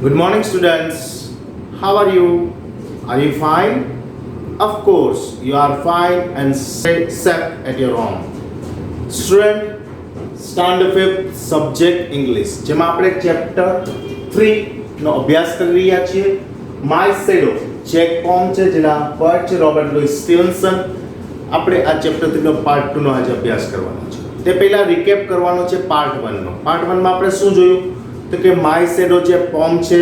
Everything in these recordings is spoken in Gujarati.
Good morning, students. How are you? Are you fine? Of course, you are fine and safe at your home. Student, standard 5th subject English. જેમાં આપણે ચેપ્ટર 3 નો અભ્યાસ કરી રહ્યા છીએ. My Shadow જે એક પોમ છે જેના પોએટ છે રોબર્ટ લુઈસ સ્ટીવન્સન. આપણે આ ચેપ્ટર 3 નો પાર્ટ 2 નો આજે અભ્યાસ કરવાનો છે. તે પહેલા રિકેપ કરવાનો છે પાર્ટ 1 નો. પાર્ટ 1 માં આપણે શું જોયું? તો કે માય શેડો જે પોમ છે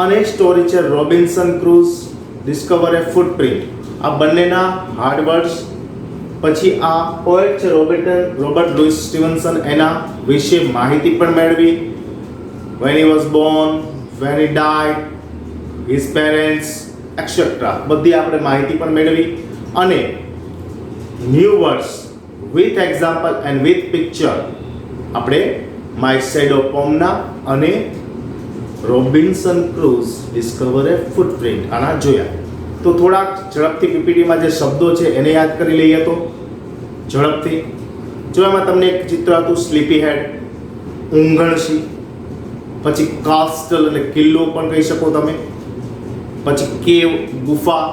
અને સ્ટોરી છે રોબિન્સન ક્રુઝ ડિસ્કવર એ ફૂટપ્રિન્ટ. આ બંનેના હાર્ડ વર્ડ્સ. પછી આ પોએટ છે રોબર્ટ લુઈસ સ્ટીવન્સન એના વિશે માહિતી પણ મેળવી. when he was born, when he died, his parents etc. બધી આપણે માહિતી પણ મેળવી. અને new words with example and with picture આપણે માય શેડો પોમના અને રોબિન્સન ક્રુઝ ડિસ્કવર એ ફૂટપ્રિન્ટ આના જોયા. તો થોડાક ઝડપથી પીપીટીમાં જે શબ્દો છે એને યાદ કરી લઈએ. તો ઝડપથી જો એમાં તમને એક ચિત્ર હતું સ્લીપી હેડ, ઊંઘણશી, પછી કાસ્ટલ એટલે કિલ્લો પણ કહી શકો તમે, પછી કેવ ગુફા.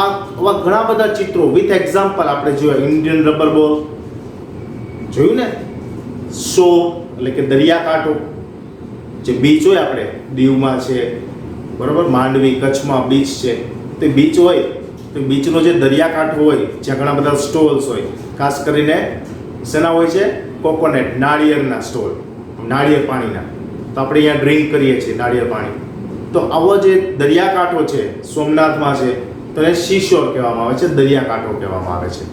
આવા ઘણા બધા ચિત્રો વિથ એક્ઝામ્પલ આપણે જોયા. ઇન્ડિયન રબર બોલ જોયું ને, શો એટલે કે દરિયાકાંઠો, જે બીચ હોય આપણે દીવમાં છે બરાબર, માંડવી કચ્છમાં બીચ છે, તો બીચ હોય તો બીચનો જે દરિયાકાંઠો હોય જ્યાં ઘણા બધા સ્ટોલ્સ હોય, ખાસ કરીને શેના હોય છે? કોકોનટ નાળિયેરના સ્ટોલ, નાળિયેર પાણીના. તો આપણે અહીંયા ડ્રિંક કરીએ છીએ નાળિયેર પાણી. તો આવો જે દરિયાકાંઠો છે સોમનાથમાં છે તો એને સીશોર કહેવામાં આવે છે, દરિયાકાંઠો કહેવામાં આવે છે.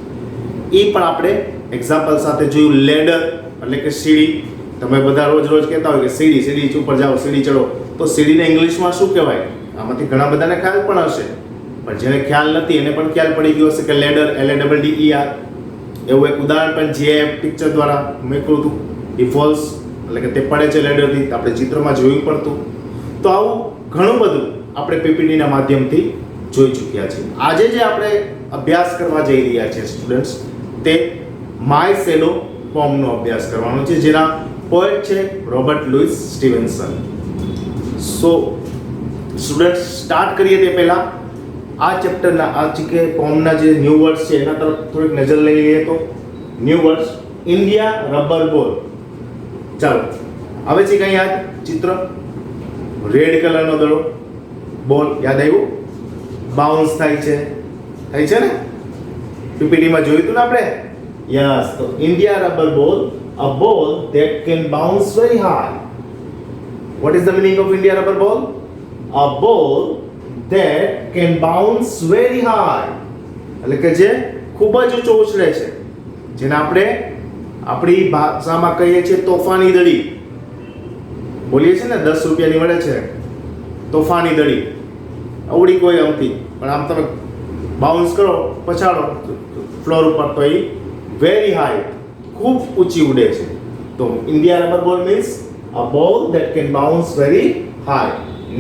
એ પણ આપણે એક્ઝામ્પલ સાથે જોયું. લેડર એટલે કે સીડી. તમે બધા રોજ કહેતા હોય કે સીડી ઉપર જાઓ, સીડી ચડો. તો સીડીને ઇંગ્લિશમાં શું કહેવાય? આમાંથી ઘણા બધાને ખ્યાલ પણ હશે, પણ જેને ખ્યાલ નથી એને પણ ખ્યાલ પડી ગયો હશે કે લેડર, LADDER. એવું એક ઉદાહરણ પણ જે પિક્ચર દ્વારા મેકલું હતું. ઈ ફોલ્સ એટલે કે તે પડે છે લેડરથી, આપણે ચિત્રમાં જોયું પણ હતું. તો આવું ઘણું બધું આપણે પીપીટીના માધ્યમથી જોઈ ચૂક્યા છીએ. આજે જે આપણે અભ્યાસ કરવા જઈ રહ્યા છીએ સ્ટુડન્ટ્સ, તે માય શેડો પોમનો અભ્યાસ કરવાનો છે, જેના પોએટ છે રોબર્ટ લુઈસ સ્ટીવન્સન. સો સ્ટુડન્ટ્સ, સ્ટાર્ટ કરીએ તે પહેલા આ ચેપ્ટરના આ કે પોમના જે ન્યૂ વર્ડ્સ છે એના તરફ થોડીક નજર લઈ લઈએ. તો ન્યૂ વર્ડ્સ: ઇન્ડિયા રબર બોલ. ચાલો, આવે છે કઈ યાદ? ચિત્ર રેડ કલરનો દડો, બોલ યાદ આવ્યું? બાઉન્સ થાય છે ને? પીપીટીમાં જોયું હતું ને આપણે? યસ. તો ઇન્ડિયા રબર બોલ, a ball that can bounce very high. What is the meaning of India rubber ball? A ball that can bounce very high. એટલે કે જે ખૂબ જ ઊંચો ઉછળે છે, જેને આપણે આપણી ભાષામાં કહીએ છીએ તોફાની દડી. બોલીએ છીએ ને 10 રૂપિયાની મળે છે તોફાની દડી. અવળી કોઈ અમથી, પણ આમ તમે બાઉન્સ કરો, પછાડો ફ્લોર ઉપર, તો એ વેરી હાઈ, ખૂબ ઊંચી ઉડે છે. તો ઇન્ડિયા રબર બોલ means a ball that can bounce very high.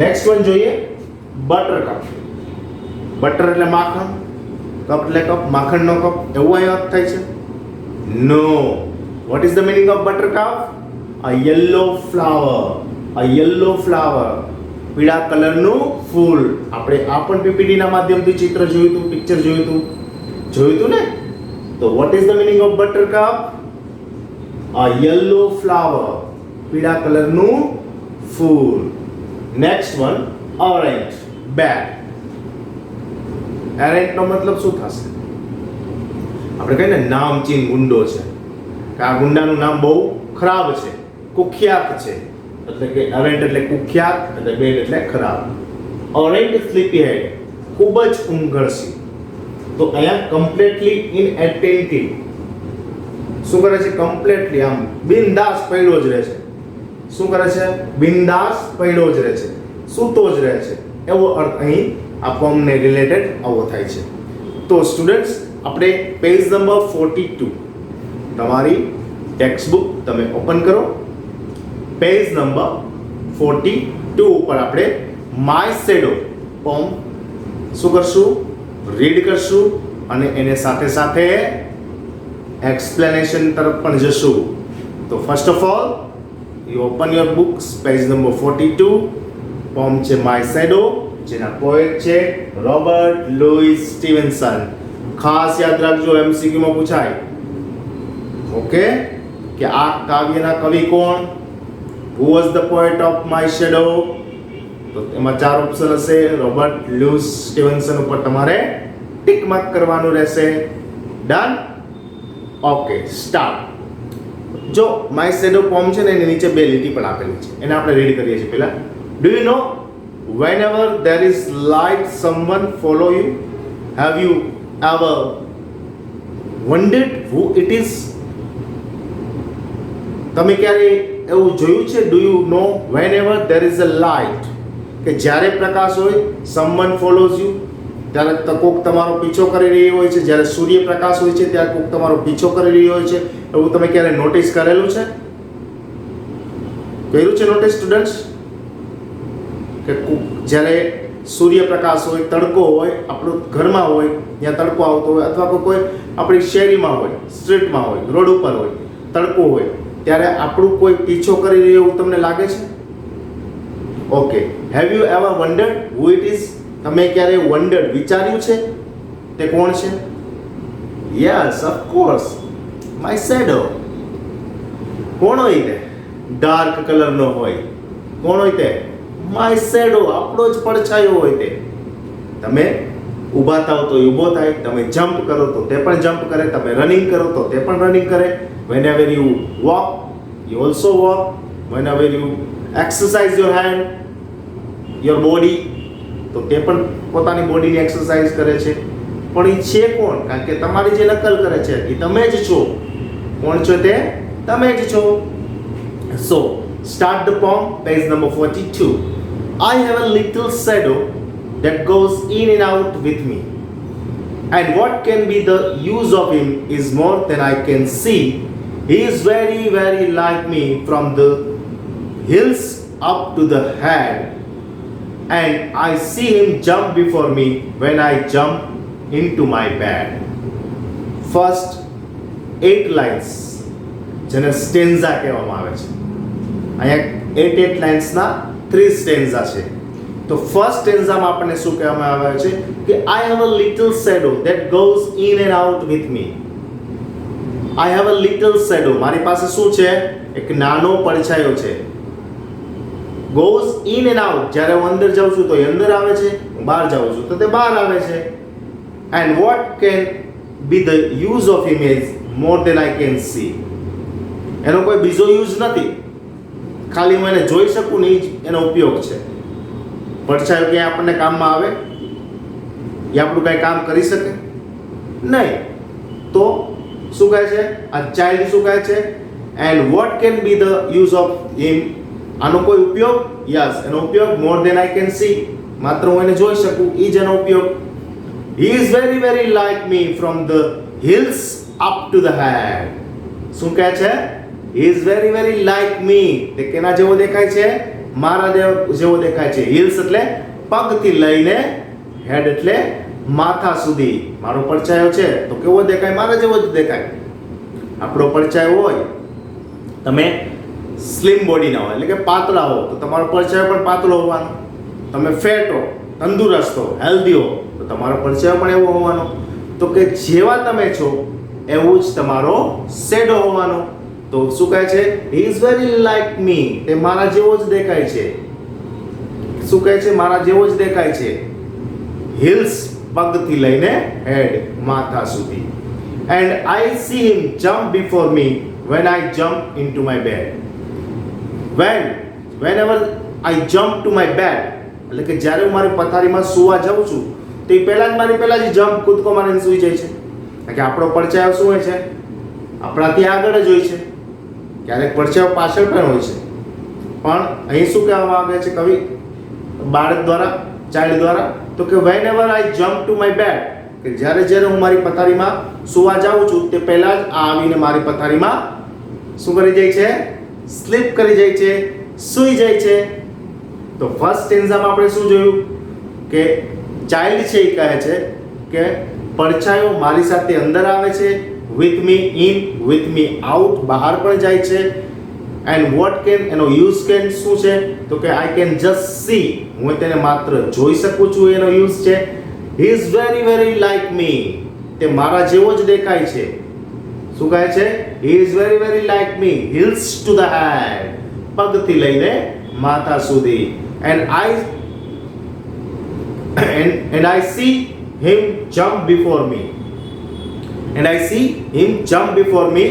Next one જોઈએ, બટર કપ. બટર એટલે માખણ, કપ એટલે કપ, માખણનો કપ, એવું અહીં અર્થ થાય છે? No. What is the meaning of buttercup? a yellow flower. a yellow flower, પીળા કલરનું ફૂલ. આપણે આ પણ પીપીટીના માધ્યમથી ચિત્ર જોયું હતું, પિક્ચર જોયું હતું ને? તો vote is the meaning of buttercup? a yellow flower, પીળા કલરનું ફૂલ. નેક્સ્ટ વન, ઓરેન્જ બેટ. એરેન્ટ નો મતલબ શું થશે? આપણે કહીએ ને નામચીન ગુંડો છે, કે આ ગુંડાનું નામ બહુ ખરાબ છે, કુખ્યાત છે. એટલે કે એરેન્ટ એટલે કુખ્યાત, એટલે બેટ એટલે ખરાબ. ઓરેન્જ સ્લીપી હેડ, ખૂબ જ ઊંઘણશી. તો અહીંયા કમ્પ્લીટલી ઇનએટેન્ટિવ. શું કરે છે? કમ્પ્લીટલી આમ બિંદાસ પડ્યો જ રહે છે. શું કરે છે? બિંદાસ પડ્યો જ રહે છે, સૂતો જ રહે છે. એવો અર્થ અહીં આ પોમને રિલેટેડ આવો થાય છે. તો સ્ટુડન્ટ્સ, આપણે પેજ નંબર 42 તમારી ટેક્સ્ટ બુક તમે ઓપન કરો. પેજ નંબર 42 ઉપર આપણે માય શેડો પોમ શું કરશું? રીડ કરશું અને એને સાથે એક્સપ્લેનેશન તરફ પણ જશું. તો first of all you open your books, page number 42. Poem છે માય શેડો, જેના પોએટ છે રોબર્ટ લુઈસ સ્ટીવન્સન. ખાસ યાદ રાખજો, MCQ માં પૂછાય. ઓકે, કે આ કાવ્યના કવિ કોણ? Who was the poet of my shadow? તો એમાં 4 ઓપ્શન હશે. રોબર્ટ લુઈસ સ્ટીવન્સન ઉપર તમારે ટિક માર્ક કરવાનું રહેશે. ડન? Okay, start. જો માય શેડો પોમ છે ને એની નીચે 2 લીટી પણ આપેલી છે, એને આપણે રીડ કરીએ છીએ પહેલા. Do you know whenever there is light someone follow you? Have you ever wondered who it is? તમે ક્યારે એવું જોયું છે? Do you know whenever there is a light, કે જ્યારે પ્રકાશ હોય, someone follows you, ત્યારે કોક તમારો પીછો કરી રહ્યો હોય છે. જ્યારે સૂર્યપ્રકાશ હોય છે ત્યારે કોક તમારો પીછો કરી રહ્યો હોય છે. એવું તમે ક્યારે નોટિસ કરેલું છે? કર્યું છે નોટિસ સ્ટુડન્ટ્સ? કે જ્યારે સૂર્યપ્રકાશ હોય, તડકો હોય, આપણું ઘરમાં હોય ત્યાં તડકો આવતો હોય, અથવા કોઈ આપણી શેરીમાં હોય, સ્ટ્રીટમાં હોય, રોડ ઉપર હોય, તડકો હોય, ત્યારે આપણું કોઈ પીછો કરી રહ્યું એવું તમને લાગે છે? Okay, have you ever wondered who it is? તમે ક્યારે વન્ડર્ડ, વિચાર્યું છે તે કોણ છે? Yes, of course, my shadow. કોણ હોય તે? ડાર્ક કલરનો હોય. કોણ હોય તે? માય શેડો, આપણો જ પડછાયો હોય તે. તમે ઊભા થાવ તો ઊભો થાય, તમે જમ્પ કરો તો તે પણ જમ્પ કરે, તમે રનિંગ કરો તો તે પણ રનિંગ કરે. whenever you walk you also walk, whenever you exercise your hand, your body, તો તે પણ પોતાની બોડીની એક્સરસાઇઝ કરે છે. પણ એ છે કોણ? કારણ કે તમારી જે નકલ કરે છે એ તમે જ છો. કોણ છો તે? તમે જ છો. સો start the poem, page number 42. I have a little shadow that goes in and out with me, and what can be the use of him is more than I can see. He is very, very like me from the heels up to the head, and I see him jump before me when I jump into my bed. First 8 lines જેને સ્ટેન્ઝા કહેવામાં આવે છે. અહીંયા 8 લાઇન્સના 3 સ્ટેન્ઝા છે. તો ફર્સ્ટ સ્ટેન્ઝામાં આપણને શું કહેવામાં આવે છે કે I have a little shadow that goes in and out with me. I have a little shadow, મારી પાસે શું છે? એક નાનો પડછાયો છે. ગોઝ ઇન એન્ડ આઉટ, જ્યારે હું અંદર જાઉં છું તો એ અંદર આવે છે, હું બહાર જાઉં છું તો તે બહાર આવે છે. And what can be the use of him is more than I can see. એનો કોઈ બીજો યુઝ નથી, ખાલી હું એને જોઈ શકું ને એ જ એનો ઉપયોગ છે. પડછાયો ક્યાંય આપણને કામમાં આવે? એ આપણું કાંઈ કામ કરી શકે નહીં. તો શું કહે છે આ ચાઇલ્ડ? શું કહે છે? And what can be the use of હિમ? આનો કોઈ ઉપયોગ? યસ, એનો ઉપયોગ મોર દેન આઈ કેન સી, માત્ર હું એને જોઈ શકું એ જ એનો ઉપયોગ. He is very very like me from the heels up to the head. શું કહે છે? He is very very like me. તે કેના જેવો દેખાય છે? મારા જેવો દેખાય છે. હિલ્સ એટલે પગથી લઈને, હેડ એટલે માથા સુધી. મારો પડછાયો છે તો કેવો દેખાય? મારા જેવો જ દેખાય. આપણો પડછાયો હોય, તમે સ્લિમ બોડીના હોય એટલે કે પાતળા હો તો તમારો પડછાયો પણ પાતળો હોવાનો. તમે ફેટ હો, તંદુરસ્ત હો, હેલ્ધી હો તો તમારો પડછાયો પણ એવો હોવાનો. તો કે જેવા તમે છો એવું જ તમારો શેડો હોવાનો. તો શું કહે છે? he is very like me, તે મારા જેવો જ દેખાય છે. શું કહે છે? મારા જેવો જ દેખાય છે. હિલ્સ પગથી લઈને હેડ માથા સુધી. and I see him jump before me when I jump into my bed. whenever I jump to my bed, એટલે કે જ્યારે હું મારી પથારીમાં સૂવા જાઉં છું તો એ પહેલા જ જમ્પ, કૂદકો મારીને સૂઈ જાય છે. કારણ કે આપણો પડછાયો શું હોય છે? આપણાથી આગળ જ હોય છે. ક્યારેક પડછાયો પાછળ પણ હોય છે. પણ અહીં શું કહેવામાં આવે છે કવિ, બાળક દ્વારા, ચાઇલ્ડ દ્વારા? તો કે whenever I jump to my bed, કે જ્યારે હું મારી પથારીમાં સૂવા જાઉં છું તે પહેલા જ આ આવીને મારી પથારીમાં શું કરી જાય છે? સ્લીપ કરી જાય છે, સૂઈ જાય છે. તો ફર્સ્ટ સ્ટેન્ઝામાં આપણે શું જોયું કે ચાઇલ્ડ છે એ કહે છે કે પડછાયો મારી સાથે અંદર આવે છે, with me in, with me out, બહાર પણ જાય છે. એન્ડ વોટ કેન એનો યુઝ કેન શું છે તો કે આઈ કેન જસ્ટ સી હું તેને માત્ર જોઈ શકું છું એનો યુઝ છે. He is very very like me તે મારા જેવો જ દેખાય છે. શું કહે છે? He is very very like me heels to the head પગથી લઈને માથા સુધી. And I see him jump before me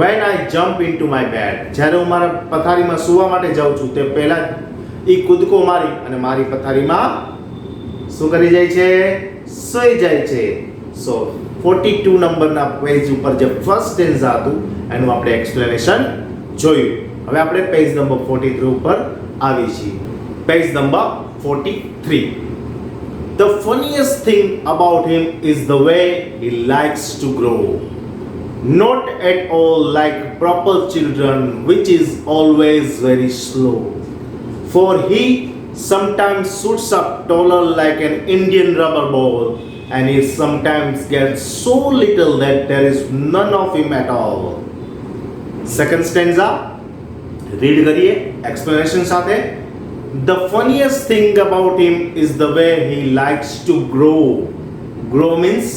when I jump into my bed. જ્યારે હું મારા પથારીમાં સૂવા માટે જાઉં છું તે પહેલા ઈ કૂદકો મારી અને મારી પથારીમાં શું કરી જાય છે? સૂઈ જાય છે. સો 42 નંબરના પેજ ઉપર જે ફર્સ્ટ સ્ટેન્ઝા હતું એનું આપણે એક્સપ્લેનેશન જોયું. હવે આપણે પેજ નંબર 43 ઉપર આવી છીએ. Page number 43. The funniest thing about him is the way he likes to grow. Not at all like proper children, which is always very slow. For he sometimes shoots up taller like an Indian rubber ball, and he sometimes gets so little that there is none of him at all. Second stanza, read करिए explanation साथे. The funniest thing about him is the way he likes to grow. Grow means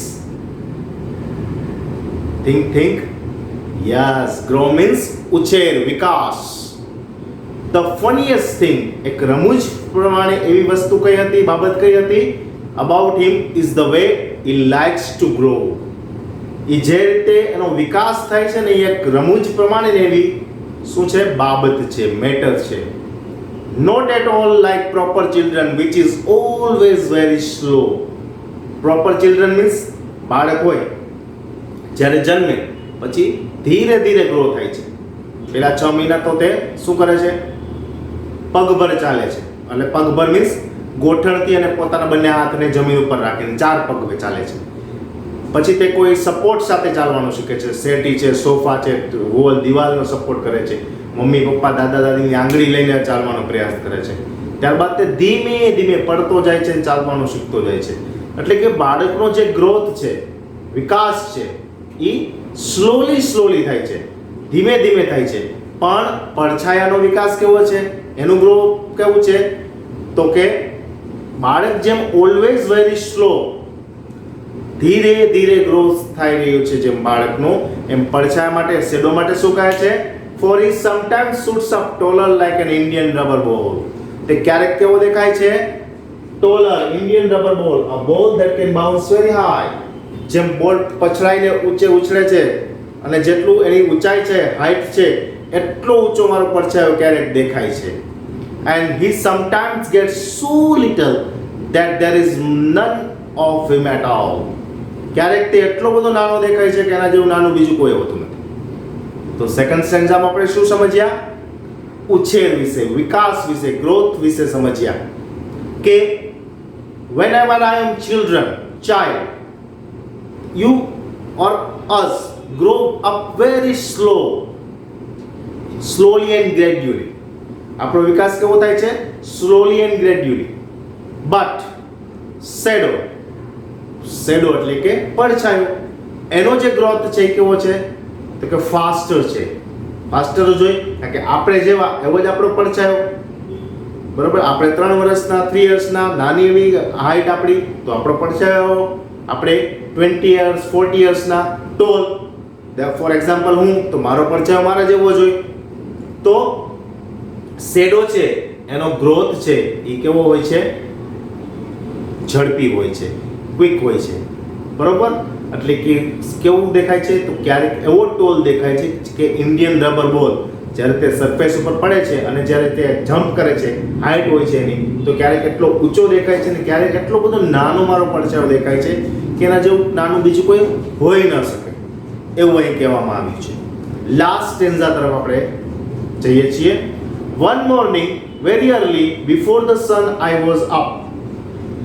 think. Yes, grow means ઉછેર, વિકાસ. The funniest thing એક રમૂજ પ્રમાણે એવી વસ્તુ કઈ હતી, બાબત કઈ હતી? About him is the way he likes to grow. એ જે રીતે એનો વિકાસ થાય છે ને એ એક રમૂજ પ્રમાણે એવી શું છે? બાબત છે, મેટર છે. Not at all like proper children, which is always very slow. Proper children means બાળક હોય જ્યારે જન્મે પછી ધીરે ધીરે ગ્રો થાય છે. પેલા 6 મહિના તો તે શું કરે છે? પગભર ચાલે છે. એટલે પગભર મીન્સ ગોઠણથી અને પોતાના બંને હાથને જમીન ઉપર રાખીને 4 પગ ચાલે છે. પછી તે કોઈ સપોર્ટ સાથે ચાલવાનું શીખે છે. સેટી છે, સોફા છે, વોલ દિવાલનો સપોર્ટ કરે છે. મમ્મી પપ્પા દાદા દાદીની આંગળી લઈને ચાલવાનો પ્રયાસ કરે છે. ત્યારબાદ તે ધીમે ધીમે પડતો જાય છે અને ચાલવાનું શીખતો જાય છે. એટલે કે બાળકનો જે ગ્રોથ છે, વિકાસ છે એ સ્લોલી થાય છે, ધીમે ધીમે થાય છે. પણ પડછાયાનો વિકાસ કેવો છે? એનું ગ્રો કેવું છે? તો કે બાળક જેમ ઓલવેઝ વેરી સ્લો ધીરે ધીરે ગ્રોથ થઈ રહ્યું છે જેમ બાળકનો, એમ પડછાયા માટે શેડો માટે શું કહે છે? For he sometimes shoots up taller like an Indian rubber ball. તે ક્યારેક કેવો દેખાય છે? Taller, Indian rubber ball, a ball that can bounce very high. જેમ બોલ પછડાઈને ઊંચે ઉછળે છે અને જેટલું એની ઊંચાઈ છે, હાઈટ છે, એટલો ઊંચો મારો પડછાયો ક્યારેક દેખાય છે. And he sometimes gets so little that there is none of him at all. ક્યારેક તે એટલો બધો નાનો દેખાય છે કે એના જેવું નાનું બીજું કોઈ હોતું નથી. તો સેકન્ડ સ્ટેન્ઝામાં આપણે શું સમજ્યા? ઉછેર વિશે, વિકાસ વિશે, ગ્રોથ વિશે સમજ્યા કે whenever I am child, you or us grow up very slowly and gradually. આપણો વિકાસ કેવો થાય છે? Slowly and gradually. But shadow એટલે કે પડછાયો, એનો જે ગ્રોથ છે એ કેવો છે? તો કે ફાસ્ટર છે. ફાસ્ટર જોઈએ કારણ કે આપણે જેવા એવો જ આપણો પડછાયો. બરાબર? આપણે 3 વર્ષના, 3 યર્સના, નાની એવી હાઈટ આપણી તો આપણો પડછાયો. આપણે 20 યર્સ, 40 યર્સના ટોલ, ફોર એક્ઝામ્પલ હું તો મારો પડછાયો મારા જેવો જોઈએ. તો શેડો છે એનો ગ્રોથ છે એ કેવો હોય છે? ઝડપી હોય છે, ક્વિક હોય છે. બરોબર? એટલે કે કેવું દેખાય છે? તો ક્યારેક એવો ટોલ દેખાય છે કે ઇન્ડિયન રબર બોલ જ્યારે તે સરફેસ ઉપર પડે છે અને જ્યારે તે જમ્પ કરે છે, હાઈટ હોય છે એની, તો ક્યારેક એટલો ઊંચો દેખાય છે ને ક્યારેક એટલો બધો નાનો મારો પડછાયો દેખાય છે કે એના જેવું નાનું બીજું કોઈ હોઈ ન શકે. એવું અહીં કહેવામાં આવ્યું છે. લાસ્ટ સ્ટેન્ઝા તરફ આપણે જઈએ છીએ. One morning, very early, before the sun I was up,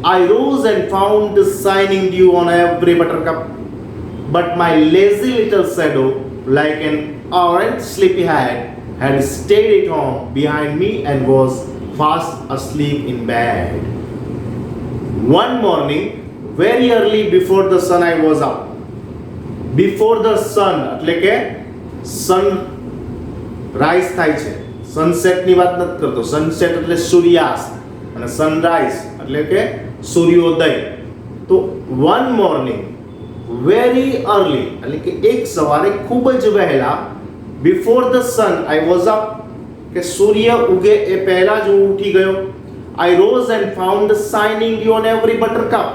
I rose and found the shining dew on every buttercup. But my lazy little shadow, like an orange sleepy head, had stayed at home behind me and was fast asleep in bed. One morning, very early before the sun I was up. Before the sun એટલે કે sun રાઈઝ થાય છે, સનસેટની વાત નથી કરતો. સનસેટ એટલે સૂર્યાસ્ત અને સનરાઈઝ એટલે કે સૂર્યોદય. તો વન મોર્નિંગ વેરી અર્લી એટલે કે એક સવારે ખૂબ જ વહેલા, before the sun I was up, કે સૂર્ય ઉગે એ પહેલા જ હું ઉઠી ગયો. I rose and found shining dew on every buttercup.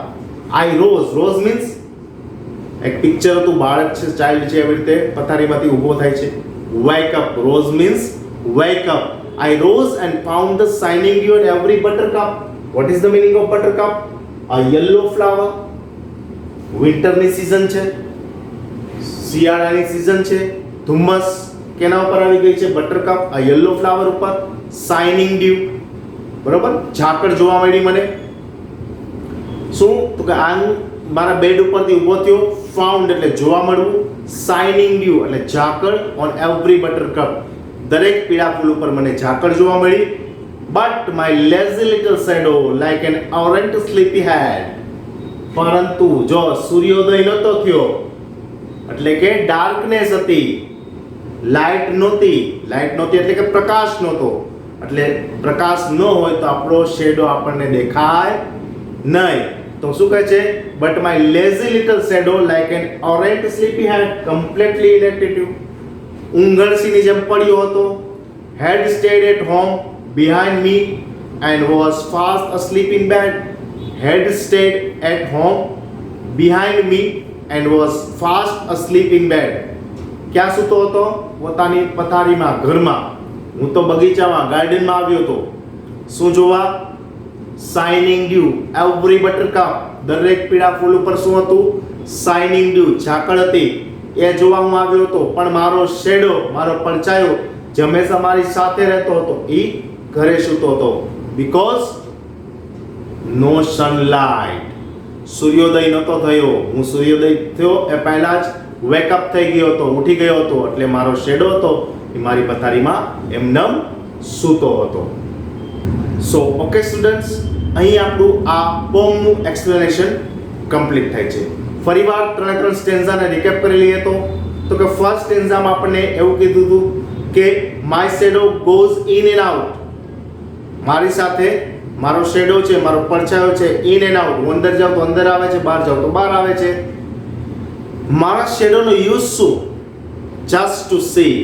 I rose means એક પિક્ચર હતું, બાળક છે, ચાઇલ્ડ છે, એવી રીતે પથારીમાંથી ઊભો થાય છે. Wake up, rose means wake up. I rose and found the shining dew on every buttercup. What is the meaning of buttercup? A yellow flower. વિન્ટરની સીઝન છે, શિયાળાની સીઝન છે. ધુમ્મસ કેના ઉપર આવી ગઈ છે? બટરકપ, આ યલો ફ્લાવર ઉપર. શાઇનિંગ ડ્યુ, બરોબર, ઝાકળ જોવા મળી મને. શું? તો કે આ મારા બેડ ઉપરથી ઊભો થયો. ફાઉન્ડ એટલે જોવા મળવું. શાઇનિંગ ડ્યુ એટલે ઝાકળ ઓન એવરી બટરકપ, દરેક પીળા ફૂલ ઉપર મને ઝાકળ જોવા મળી. But my lazy little shadow like an arrant sleepy head. પરંતુ જો સૂર્યોદય નહોતો થયો એટલે કે ડાર્કનેસ હતી, લાઇટ નહોતી એટલે કે પ્રકાશ નહોતો. એટલે પ્રકાશ ન હોય તો આપણો શેડો આપણને દેખાય નહીં. તો શું કહે છે? But my lazy little shadow like an arrant sleepy head completely inactive. ઊંઘણસીની જેમ પડ્યો હતો. He'd stayed at home behind me and was fast asleep in bed. He'd stayed at home behind me and was fast asleep in bed. ક્યાં સૂતો હતો? પોતાની પથારીમાં, ઘરમાં. હું તો બગીચામાં, ગાર્ડનમાં આવ્યો હતો. શું જોવા? શાઇનિંગ ડ્યુ એવરી બટરકપ, દરેક પીળા ફૂલ ઉપર શું હતું? શાઇનિંગ ડ્યુ, ઝાકળ હતી, એ જોવા હું આવ્યો હતો. પણ મારો શેડો, મારો પડછાયો જે હંમેશા મારી સાથે રહેતો હતો, એ ઘરે સૂતો હતો. Because no sunlight. સૂર્યોદય નહોતો થયો. હું સૂર્યોદય થયો એ પહેલા જ વેકઅપ થઈ ગયો હતો, ઉઠી ગયો હતો. એટલે મારો શેડો હતો એ મારી પથારીમાં એમનેમ સૂતો હતો. સો ઓકે સ્ટુડન્ટ્સ, અહીં આપણું આ પોમનું એક્સપ્લેનેશન કમ્પ્લીટ થાય છે. ફરીવાર 3 સ્ટેન્ઝાને રિકેપ કરી લઈએ તો કે ફર્સ્ટ સ્ટેન્ઝામાં આપણને એવું કીધું હતું કે my shadow goes in and out. મારી સાથે મારો શેડો છે, મારો પડછાયો છે, ઇન એન્ડ આઉટ. હું અંદર જાઉં તો અંદર આવે છે, બહાર જાઉં તો બહાર આવે છે. મારા શેડોનો યુઝ શું? Just to see.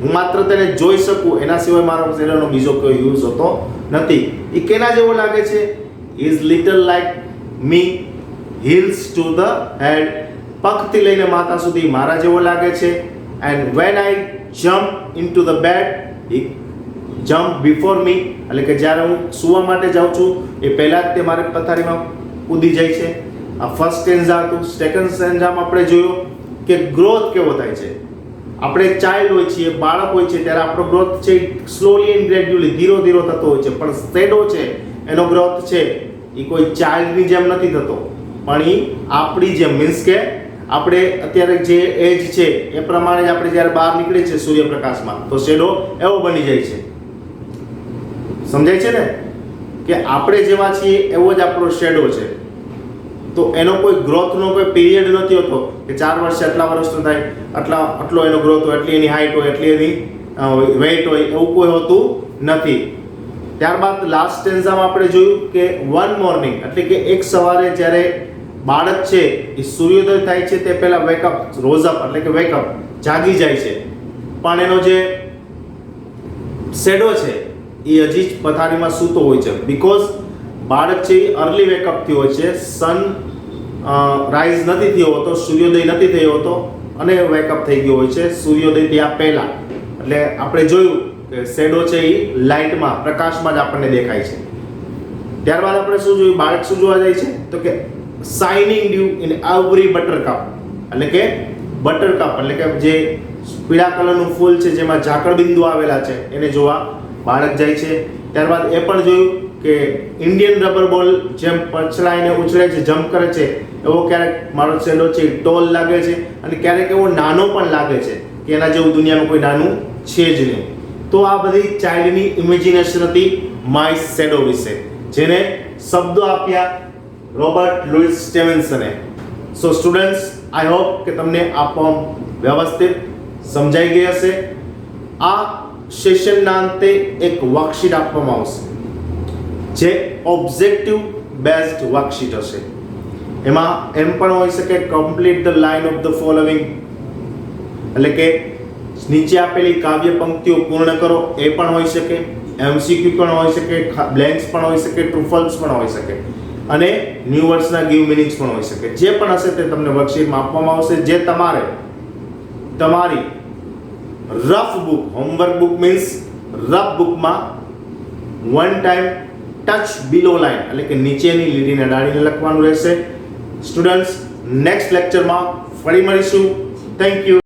હું માત્ર તેને જોઈ શકું, એના સિવાય મારા શેડોનો બીજો કોઈ યુઝ હોતો નથી. એ કેના જેવો લાગે છે? Is little like me, heels to the head. પગથી લઈને માથા સુધી મારા જેવો લાગે છે. And when I jump into the bed, it jump before me, એટલે કે જ્યારે હું સૂવા માટે જાઉં છું એ પહેલાં જ તે મારી પથારીમાં કૂદી જાય છે. આ ફર્સ્ટ સ્ટેન્ઝા હતું. સેકન્ડ સ્ટેન્ઝામાં આપણે જોયું કે ગ્રોથ કેવો થાય છે. આપણે ચાઇલ્ડ હોય છીએ, બાળક હોય છે, ત્યારે આપણો ગ્રોથ છે સ્લોલી એન્ડ ગ્રેડ્યુઅલી, ધીરો ધીરો થતો હોય છે. પણ શેડો છે એનો ગ્રોથ છે એ કોઈ ચાઇલ્ડની જેમ નથી થતો, પણ એ આપણી જેમ, મીન્સ કે આપણે અત્યારે જે એજ છે એ પ્રમાણે જ આપણે જ્યારે બહાર નીકળીએ છીએ સૂર્યપ્રકાશમાં તો શેડો એવો બની જાય છે. સમજાય છે ને કે આપણે જેવા છીએ એવો જ આપણો શેડો છે. તો એનો કોઈ ગ્રોથનો કોઈ પીરિયડ નથી હોતો કે 4 વર્ષે આટલા વર્ષનો થાય, આટલો એનો ગ્રોથ હોય, એટલી એની હાઈટ હોય, એટલી એની વેઇટ હોય, એવું કોઈ હોતું નથી. ત્યારબાદ લાસ્ટ સ્ટેન્ઝામાં આપણે જોયું કે વન મોર્નિંગ એટલે કે એક સવારે જ્યારે બાળક છે એ સૂર્યોદય થાય છે તે પહેલા વેકઅપ, રોઝ અપ એટલે કે વેકઅપ, જાગી જાય છે. પણ એનો જે શેડો છે એ હજી જ પથારીમાં સૂતો હોય છે. બીકોઝ બાળક છે એ અર્લી વેકઅપ થયો હોય છે, સન રાઈઝ નથી થયો હોતો, સૂર્યોદય નથી થયો હોતો અને વેકઅપ થઈ ગયો હોય છે સૂર્યોદય થયા પહેલા. એટલે આપણે જોયું કે શેડો છે એ લાઇટમાં, પ્રકાશમાં જ આપણને દેખાય છે. ત્યારબાદ આપણે શું જોયું? બાળક શું જોવા જાય છે તો કે શાઇનિંગ ડ્યુ ઇન એવરી બટરકપ, એટલે કે બટરકપ એટલે કે જે પીળા કલરનું ફૂલ છે જેમાં ઝાકળ બિંદુ આવેલા છે એને જોવા બાળક જાય છે. ત્યારબાદ એ પણ જોયું કે ઇન્ડિયન રબર બોલ જેમ પછલાઈને ઉછળે છે, જમ્પ કરે છે, એવો ક્યારેક મારો શેડો છે ટોલ લાગે છે અને ક્યારેક એવો નાનો પણ લાગે છે કે એના જેવું દુનિયાનું કોઈ નાનું છે જ નહીં. તો આ બધી ચાઇલ્ડની ઇમેજિનેશન હતી માય શેડો વિશે, જેને શબ્દો આપ્યા રોબર્ટ લુઈસ સ્ટીવન્સને. સો સ્ટુડન્ટ્સ, આઈ હોપ કે તમને આ પોમ વ્યવસ્થિત સમજાઈ ગઈ હશે. આ સેશનના અંતે એક વર્કશીટ આપવામાં આવશે જે ઓબ્જેક્ટિવ બેઝડ વર્કશીટ હશે. એમાં એમ પણ હોઈ શકે complete the line of the following, એટલે કે નીચે આપેલી કાવ્ય પંક્તિઓ પૂર્ણ કરો, એ પણ હોઈ શકે. MCQ પણ હોઈ શકે, બ્લેન્ક્સ પણ હોઈ શકે, ટ્રુ ફોલ્સ પણ હોઈ શકે અને ન્યૂ વર્ડ્સના ગિવ મીનિંગ્સ પણ હોઈ શકે. જે પણ હશે તે તમને વર્કશીટમાં આપવામાં આવશે, જે તમારે તમારી rough book, homework book means rough બુકમાં વન ટાઈમ ટચ બિલો લાઇન, એટલે કે નીચેની લીટીને અડાડીને લખવાનું રહેશે. સ્ટુડન્ટ્સ, નેક્સ્ટ લેક્ચરમાં ફરી મળીશું. Thank you.